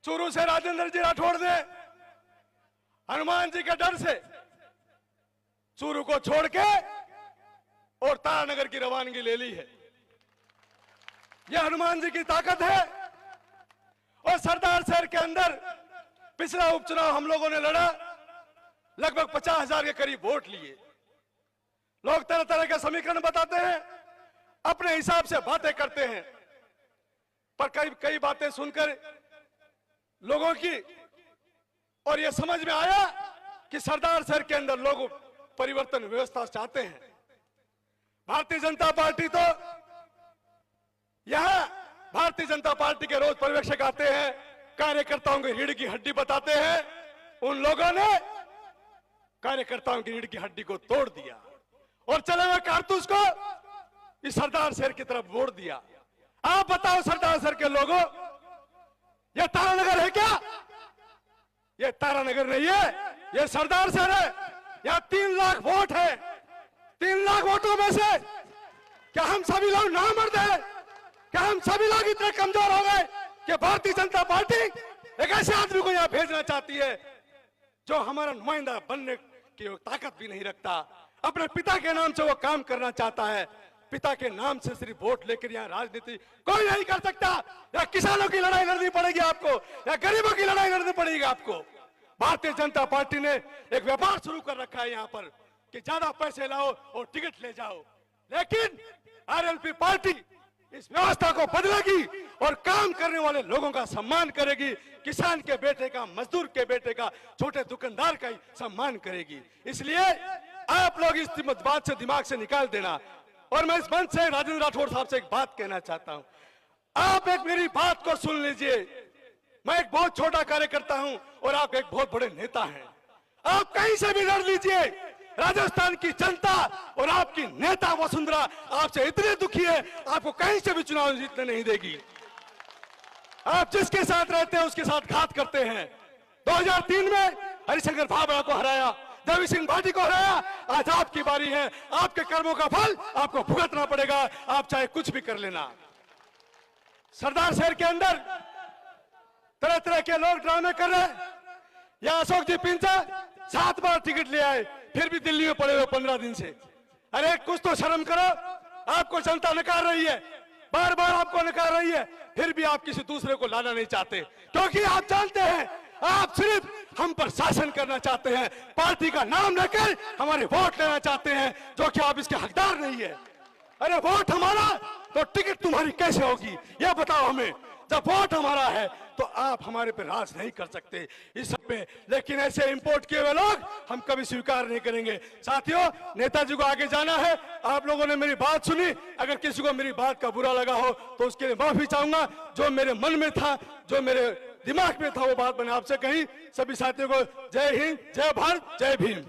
चूरू से राजेंद्र जी राठौड़ ने हनुमान जी के डर से चूरू को छोड़ के और तारानगर की रवानगी ले ली है। यह हनुमान जी की ताकत है। और सरदार शहर के अंदर पिछला उपचुनाव हम लोगों ने लड़ा, लगभग 50,000 के करीब वोट लिए। लोग तरह तरह के समीकरण बताते हैं, अपने हिसाब से बातें करते हैं, पर कई बातें सुनकर लोगों की और यह समझ में आया कि सरदार शहर के अंदर लोग परिवर्तन व्यवस्था चाहते हैं। भारतीय जनता पार्टी तो यहां भारतीय जनता पार्टी के रोज पर्यवेक्षक आते हैं, कार्यकर्ताओं की रीढ़ की हड्डी बताते हैं। उन लोगों ने कार्यकर्ताओं की रीढ़ की हड्डी को तोड़ दिया और चले हुए कारतूस को इस सरदार शहर की तरफ मोड़ दिया। आप बताओ सरदार शहर के लोगों, यह तारानगर है क्या? यह तारानगर नहीं है, यह सरदार शहर है। यहां 3 लाख वोट है। 3 लाख वोटों में से क्या हम सभी लोग नामर्द हैं? क्या हम सभी लोग इतने कमजोर हो गए कि भारतीय जनता पार्टी एक ऐसे आदमी को यहां भेजना चाहती है जो हमारा नुमाइंदा बनने की ताकत भी नहीं रखता, अपने पिता के नाम से वो काम करना चाहता है। पिता के नाम से सिर्फ वोट लेकर यहाँ राजनीति कोई नहीं कर सकता। या किसानों की लड़ाई लड़नी पड़ेगी आपको, या गरीबों की लड़ाई लड़नी पड़ेगी आपको। भारतीय जनता पार्टी ने एक व्यापार शुरू कर रखा है यहाँ पर कि ज्यादा पैसे लाओ और टिकट ले जाओ, लेकिन आरएलपी पार्टी इस व्यवस्था को बदलेगी और काम करने वाले लोगों का सम्मान करेगी। किसान के बेटे का, मजदूर के बेटे का, छोटे दुकानदार का ही सम्मान करेगी। इसलिए आप लोग इस बात से दिमाग से निकाल देना। और मैं इस मंच से राजेंद्र राठौड़ साहब से एक बात कहना चाहता हूं, आप एक मेरी बात को सुन लीजिए। मैं एक बहुत छोटा कार्यकर्ता हूं और आप एक बहुत बड़े नेता हैं। आप कहीं से भी लड़ लीजिए, राजस्थान की जनता और आपकी नेता वसुंधरा आपसे इतने दुखी है, आपको कहीं से भी चुनाव जीतने नहीं देगी। आप जिसके साथ रहते हैं उसके साथ घात करते हैं। 2003 में हरिशंकर भाभरा को हराया, देवी सिंह भाटी को हराया। आज आपकी बारी है, आपके कर्मों का फल आपको भुगतना पड़ेगा, आप चाहे कुछ भी कर लेना। सरदार शहर के अंदर तरह तरह के लोग ड्रामे कर रहे हैं। या अशोक जी पिंचा 7 बार टिकट ले आए, फिर भी दिल्ली में पड़े हुए 15 दिन से। अरे कुछ तो शर्म करो, आपको जनता नकार रही है, बार बार आपको नकार रही है, फिर भी आप किसी दूसरे को लाना नहीं चाहते, क्योंकि आप जानते हैं आप सिर्फ हम पर शासन करना चाहते हैं, पार्टी का नाम लेकर हमारे वोट लेना चाहते हैं, जो कि आप इसके हकदार नहीं है। अरे वोट हमारा तो टिकट तुम्हारी कैसे होगी, यह बताओ हमें। जब वोट हमारा है तो आप हमारे पे राज नहीं कर सकते इस सब पे, लेकिन ऐसे इंपोर्ट किए हुए लोग हम कभी स्वीकार नहीं करेंगे। साथियों, नेताजी को आगे जाना है। आप लोगों ने मेरी बात सुनी, अगर किसी को मेरी बात का बुरा लगा हो तो उसके लिए माफी चाहूंगा। जो मेरे मन में था, जो मेरे दिमाग में था, वो बात मैंने आपसे कही। सभी साथियों को जय हिंद, जय भारत, जय भीम।